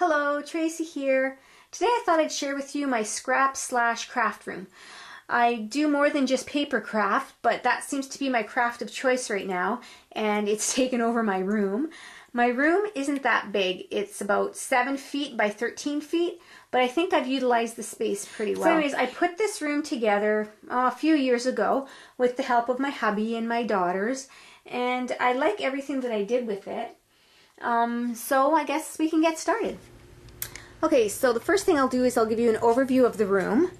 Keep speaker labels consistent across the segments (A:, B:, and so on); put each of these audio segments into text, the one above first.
A: Hello, Tracy here. Today I thought I'd share with you my scrap/craft room. I do more than just paper craft, but that seems to be my craft of choice right now, and it's taken over my room. My room isn't that big. It's about 7 feet by 13 feet, but I think I've utilized the space pretty well. So anyways, I put this room together a few years ago with the help of my hubby and my daughters, and I like everything that I did with it. So I guess we can get started. Okay, so the first thing I'll do is I'll give you an overview of the room.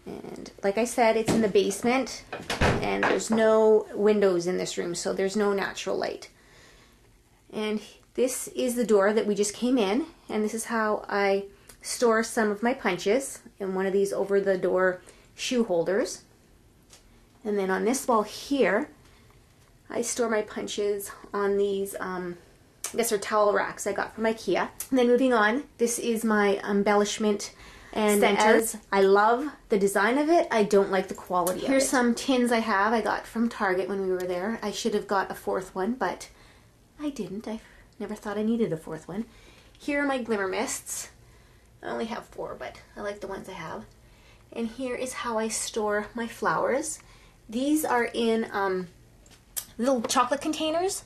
A: And like I said, it's in the basement and there's no windows in this room, so there's no natural light. And this is the door that we just came in, and this is how I store some of my punches in one of these over the door shoe holders. And then on this wall here, I store my punches on these, I guess they're towel racks I got from IKEA. And then moving on, this is my embellishment and center. As I love the design of it, I don't like the quality of it. Here's some tins I got from Target when we were there. I should have got a fourth one, but I didn't. I never thought I needed a fourth one. Here are my glimmer mists. I only have 4, but I like the ones I have. And here is how I store my flowers. These are in little chocolate containers,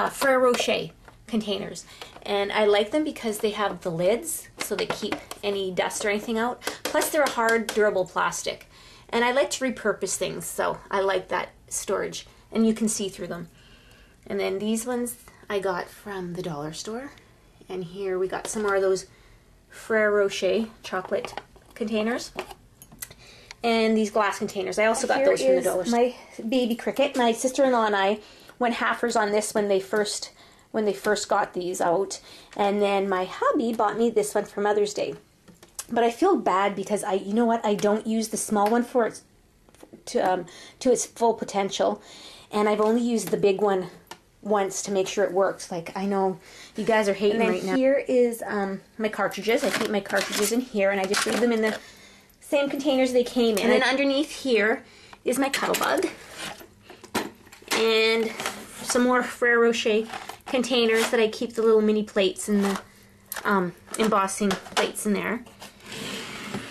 A: Ferrero Rocher containers, and I like them because they have the lids so they keep any dust or anything out, plus they're a hard durable plastic, and I like to repurpose things, so I like that storage, and you can see through them. And then these ones I got from the dollar store, and here we got some more of those Ferrero Rocher chocolate containers. And these glass containers. I also got those from the dollar store. My baby cricket. My sister-in-law and I went halfers on this when they first got these out. And then my hubby bought me this one for Mother's Day. But I feel bad because you know what? I don't use the small one for its to its full potential, and I've only used the big one once to make sure it works. Like, I know you guys are hating right now. Here is my cartridges. I keep my cartridges in here, and I just leave them in the same containers they came in. And then underneath here is my Cuttlebug. And some more Ferrero Rocher containers that I keep the little mini plates and the embossing plates in there.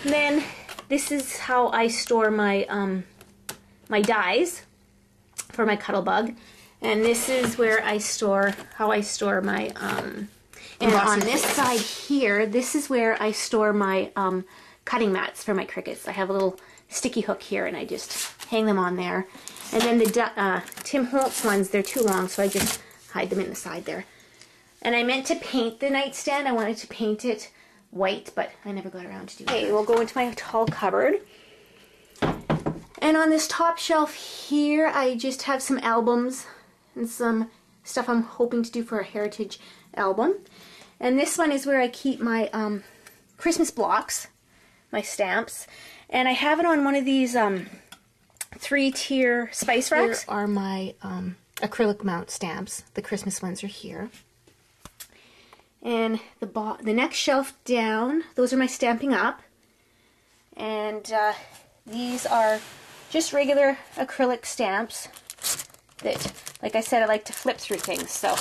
A: And then this is how I store my my dies for my Cuttlebug. And this is where I store my and on this side here, this is where I store my cutting mats for my crickets. I have a little sticky hook here, and I just hang them on there. And then the Tim Holtz ones, they're too long, so I just hide them in the side there. And I meant to paint the nightstand. I wanted to paint it white, but I never got around to doing it. Okay, we'll go into my tall cupboard. And on this top shelf here, I just have some albums and some stuff I'm hoping to do for a heritage album. And this one is where I keep my Christmas blocks, my stamps, and I have it on one of these 3-tier spice racks. Here are my acrylic mount stamps. The Christmas ones are here. And the next shelf down, those are my Stampin' Up. And these are just regular acrylic stamps that, like I said, I like to flip through things, so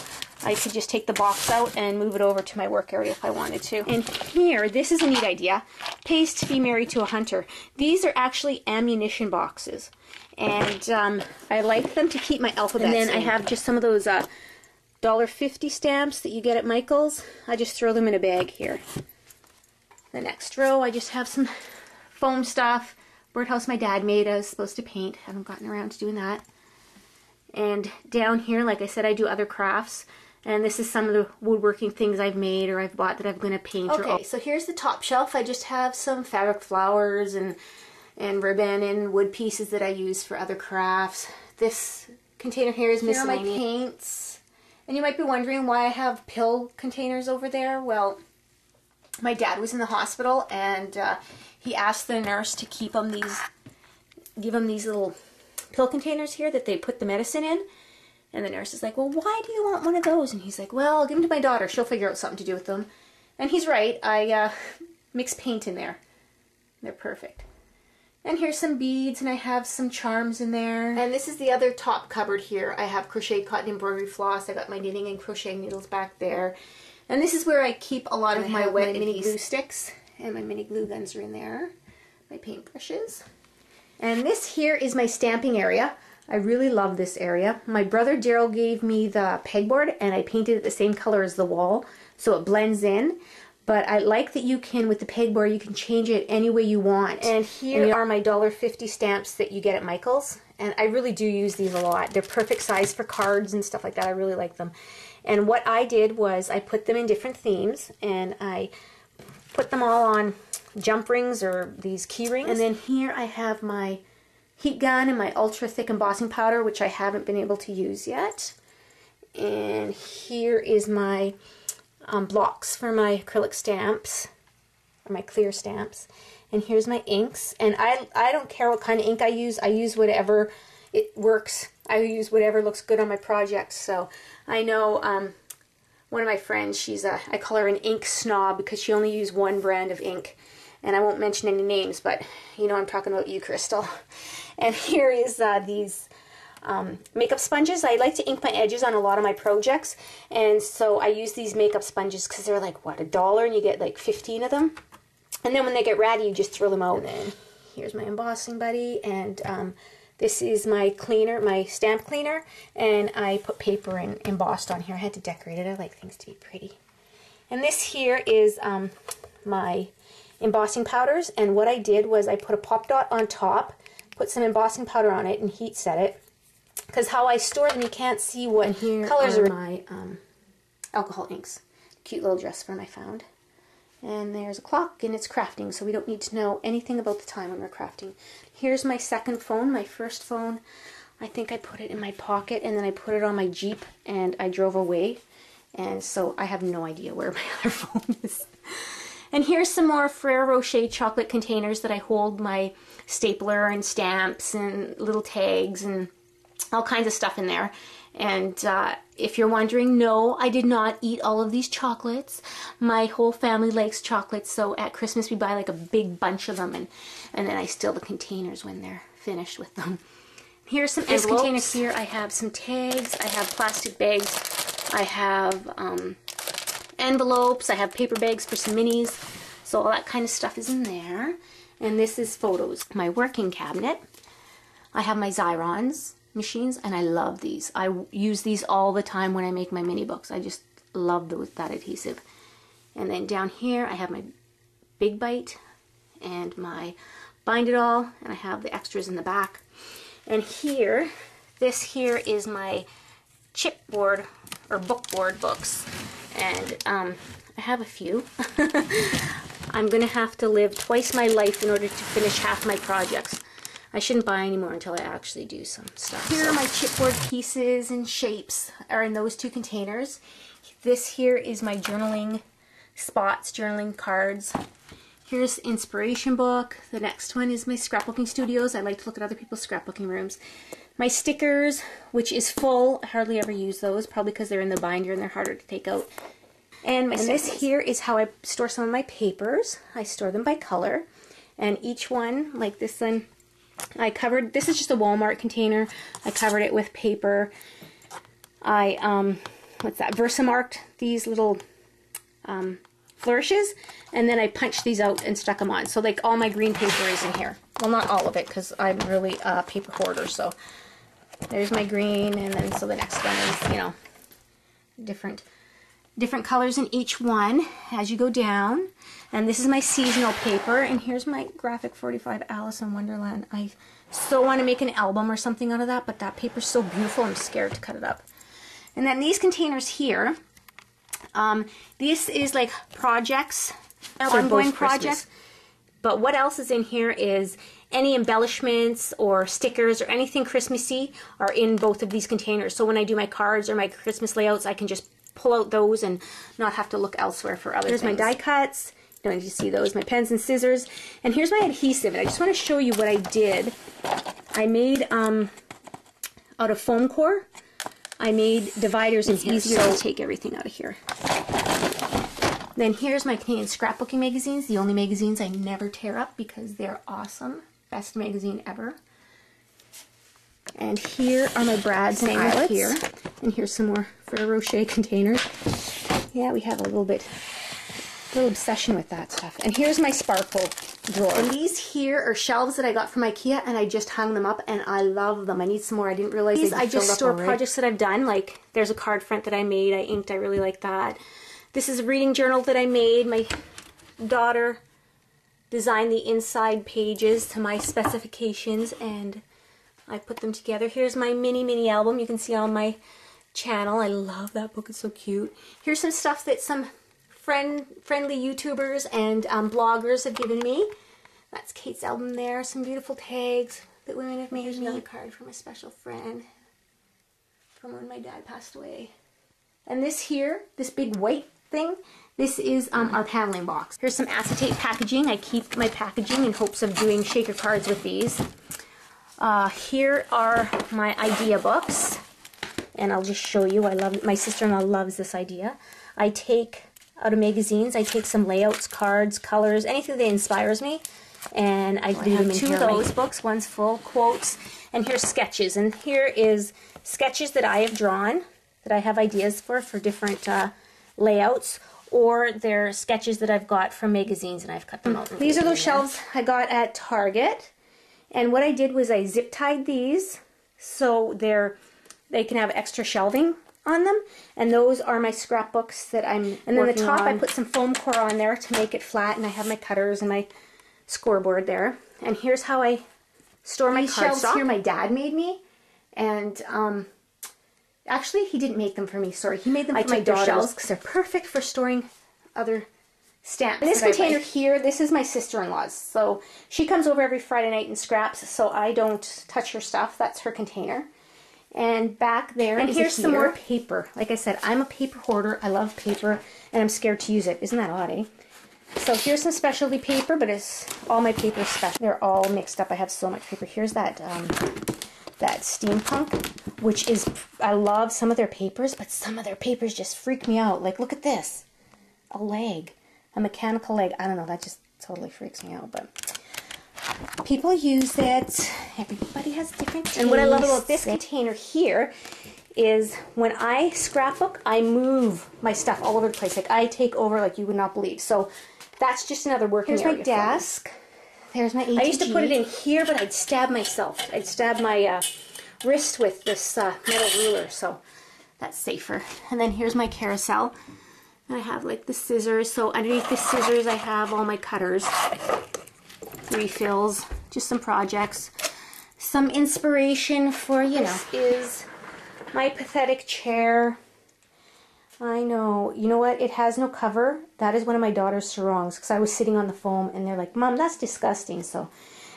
A: I could just take the box out and move it over to my work area if I wanted to. And here, this is a neat idea. Pays to be married to a hunter. These are actually ammunition boxes, and I like them to keep my alphabets. And then I have just some of those $1.50 stamps that you get at Michael's. I just throw them in a bag here. The next row, I just have some foam stuff. Birdhouse my dad made. I was supposed to paint. Haven't gotten around to doing that. And down here, like I said, I do other crafts. And this is some of the woodworking things I've made or I've bought that I'm going to paint. Okay, so here's the top shelf. I just have some fabric flowers and ribbon and wood pieces that I use for other crafts. This container here is miscellaneous. Here are my paints. And you might be wondering why I have pill containers over there. Well, my dad was in the hospital, and he asked the nurse to give him these little pill containers here that they put the medicine in. And the nurse is like, well, why do you want one of those? And he's like, well, I'll give them to my daughter. She'll figure out something to do with them. And he's right. I mix paint in there. They're perfect. And here's some beads, and I have some charms in there. And this is the other top cupboard here. I have crochet cotton embroidery floss. I got my knitting and crochet needles back there. And this is where I keep a lot of my wet mini glue sticks, and my mini glue guns are in there, my paintbrushes. And this here is my stamping area. I really love this area. My brother Daryl gave me the pegboard, and I painted it the same color as the wall, so it blends in. But I like that you can, with the pegboard, you can change it any way you want. And here are my $1.50 stamps that you get at Michael's. And I really do use these a lot. They're perfect size for cards and stuff like that. I really like them. And what I did was I put them in different themes, and I put them all on jump rings or these key rings. And then here I have my heat gun and my ultra thick embossing powder, which I haven't been able to use yet. And here is my blocks for my acrylic stamps, or my clear stamps. And here's my inks. And I don't care what kind of ink I use whatever it works. I use whatever looks good on my projects. So I know one of my friends, I call her an ink snob because she only uses one brand of ink. And I won't mention any names, but you know I'm talking about you, Crystal. And here is these makeup sponges. I like to ink my edges on a lot of my projects, and so I use these makeup sponges because they're like, what, $1, and you get like 15 of them. And then when they get ratty, you just throw them out. And then here's my embossing buddy, and this is my cleaner, my stamp cleaner, and I put paper and embossed on here. I had to decorate it. I like things to be pretty. And this here is my embossing powders, and what I did was I put a pop dot on top, put some embossing powder on it, and heat set it. Because how I store them, you can't see what colors are my alcohol inks. Cute little dress form I found. And there's a clock, and it's crafting, so we don't need to know anything about the time when we're crafting. Here's my second phone. My first phone, I think I put it in my pocket, and then I put it on my Jeep, and I drove away. And so I have no idea where my other phone is. And here's some more Ferrero Rocher chocolate containers that I hold my stapler and stamps and little tags and all kinds of stuff in there. And if you're wondering, no, I did not eat all of these chocolates. My whole family likes chocolates, so at Christmas we buy like a big bunch of them, and then I steal the containers when they're finished with them. Here's some envelopes. This container here, I have some tags, I have plastic bags, I have envelopes, I have paper bags for some minis, so all that kind of stuff is in there. And this is photos. My working cabinet. I have my Xyrons machines, and I love these. I use these all the time when I make my mini books. I just love that adhesive. And then down here I have my Big Bite and my Bind It All, and I have the extras in the back. And here, this here is my chipboard or bookboard books, and I have a few. I'm gonna have to live twice my life in order to finish half my projects. I shouldn't buy any more until I actually do some stuff. Here are my chipboard pieces and shapes are in those two containers. This here is my journaling spots, journaling cards. Here's the inspiration book. The next one is my scrapbooking studios. I like to look at other people's scrapbooking rooms. My stickers, which is full. I hardly ever use those, probably because they're in the binder and they're harder to take out. And this here is how I store some of my papers. I store them by color. And each one, like this one, this is just a Walmart container. I covered it with paper. I, Versamarked these little flourishes, and then I punched these out and stuck them on. So like all my green paper is in here. Well, not all of it, because I'm really a paper hoarder. So there's my green, and then so the next one is, you know, different colors in each one as you go down. And this is my seasonal paper, and here's my Graphic 45 Alice in Wonderland. I so want to make an album or something out of that, but that paper's so beautiful I'm scared to cut it up. And then these containers here, this is like projects, ongoing projects. But what else is in here is any embellishments or stickers or anything Christmassy are in both of these containers. So when I do my cards or my Christmas layouts, I can just pull out those and not have to look elsewhere for other things. Here's my die cuts. You know, you see those, my pens and scissors. And here's my adhesive. And I just want to show you what I did. I made, out of foam core, I made dividers. It's easier to take everything out of here. Then here's my Canadian scrapbooking magazines, the only magazines I never tear up because they're awesome. Best magazine ever. And here are my Brads and Eyelets. Here. And here's some more Ferrero Rocher containers. Yeah, we have a little obsession with that stuff. And here's my sparkle drawer. And these here are shelves that I got from IKEA, and I just hung them up, and I love them. I need some more. I didn't realize these. I just store projects that I've done. Like there's a card front that I made. I inked. I really like that. This is a reading journal that I made. My daughter designed the inside pages to my specifications, and I put them together. Here's my mini album. You can see on my channel. I love that book. It's so cute. Here's some stuff that some friendly YouTubers and bloggers have given me. That's Kate's album there. Some beautiful tags that women have made. Here's another card from a special friend from when my dad passed away. And this here, this big white thing, this is our paneling box. Here's some acetate packaging. I keep my packaging in hopes of doing shaker cards with these. Here are my idea books, and I'll just show you. I love, my sister-in-law loves this idea. I take out of magazines, I take some layouts, cards, colors, anything that inspires me, and I do them in two of those books. One's full quotes, and here's sketches. And here is sketches that I have drawn, that I have ideas for different layouts, or they're sketches that I've got from magazines and I've cut them out. These are those shelves I got at Target, and what I did was I zip tied these so they can have extra shelving on them, and those are my scrapbooks that I'm working on. And then the top I put some foam core on there to make it flat, and I have my cutters and my scoreboard there. And here's how I store my shelves here my dad made me, and actually he didn't make them for me, sorry, he made them for my daughters because they're perfect for storing other stamps. And this container here, this is my sister-in-law's, so she comes over every Friday night and scraps, so I don't touch her stuff. That's her container. And back there, and here's some more paper. Like I said, I'm a paper hoarder. I love paper, and I'm scared to use it. Isn't that odd, eh? So here's some specialty paper, but it's all my paper special. They're all mixed up. I have so much paper. Here's that that steampunk, which is, I love some of their papers, but some of their papers just freak me out. Like, look at this, a leg, a mechanical leg. I don't know. That just totally freaks me out, but people use it. Everybody has different tastes. And what I love about this container here is when I scrapbook, I move my stuff all over the place. Like, I take over like you would not believe. So that's just another working area. Here's my desk. There's my ATG. I used to put it in here, but I'd stab myself. I'd stab my wrist with this metal ruler, so that's safer. And then here's my carousel. I have like the scissors. So underneath the scissors, I have all my cutters, refills, just some projects, some inspiration for, you know. This is my pathetic chair. I know. You know what? It has no cover. That is one of my daughter's sarongs, because I was sitting on the foam and they're like, Mom, that's disgusting. So,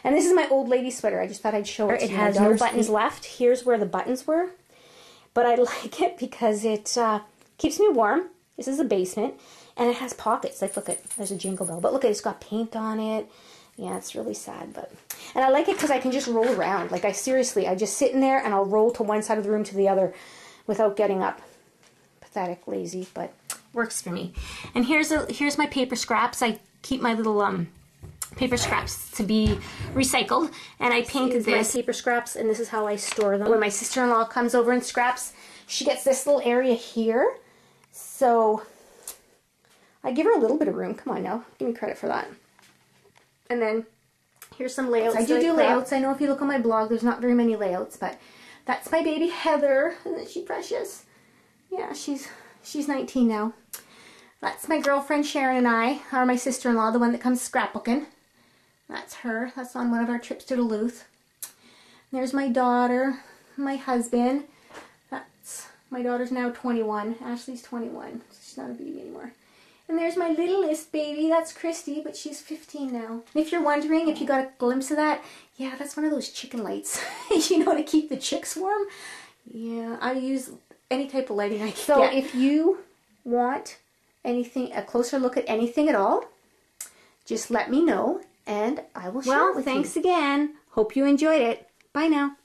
A: and this is my old lady sweater. I just thought I'd show it. It has no buttons left. Here's where the buttons were. But I like it because it keeps me warm. This is a basement. And it has pockets. Like, look at, there's a jingle bell. But look at it, it's got paint on it. Yeah, it's really sad, but, and I like it because I can just roll around. Like, I just sit in there and I'll roll to one side of the room to the other without getting up. Pathetic, lazy, but works for me. And here's my paper scraps. I keep my little paper scraps to be recycled, and I painted this. My paper scraps, and this is how I store them. When my sister-in-law comes over and scraps, she gets this little area here, so I give her a little bit of room. Come on now, give me credit for that. And then here's some layouts. I do layouts. I know if you look on my blog, there's not very many layouts, but that's my baby Heather. Isn't she precious? Yeah, she's 19 now. That's my girlfriend Sharon and I, or my sister-in-law, the one that comes scrapbooking. That's her. That's on one of our trips to Duluth. There's my daughter, my husband. That's, my daughter's now 21. Ashley's 21. So she's not a baby anymore. And there's my littlest baby. That's Christy, but she's 15 now. And if you're wondering if you got a glimpse of that, yeah, that's one of those chicken lights. You know, to keep the chicks warm. Yeah, I use any type of lighting I can get. So if you want anything, a closer look at anything at all, just let me know and I will share it with you. Well, thanks again. Hope you enjoyed it. Bye now.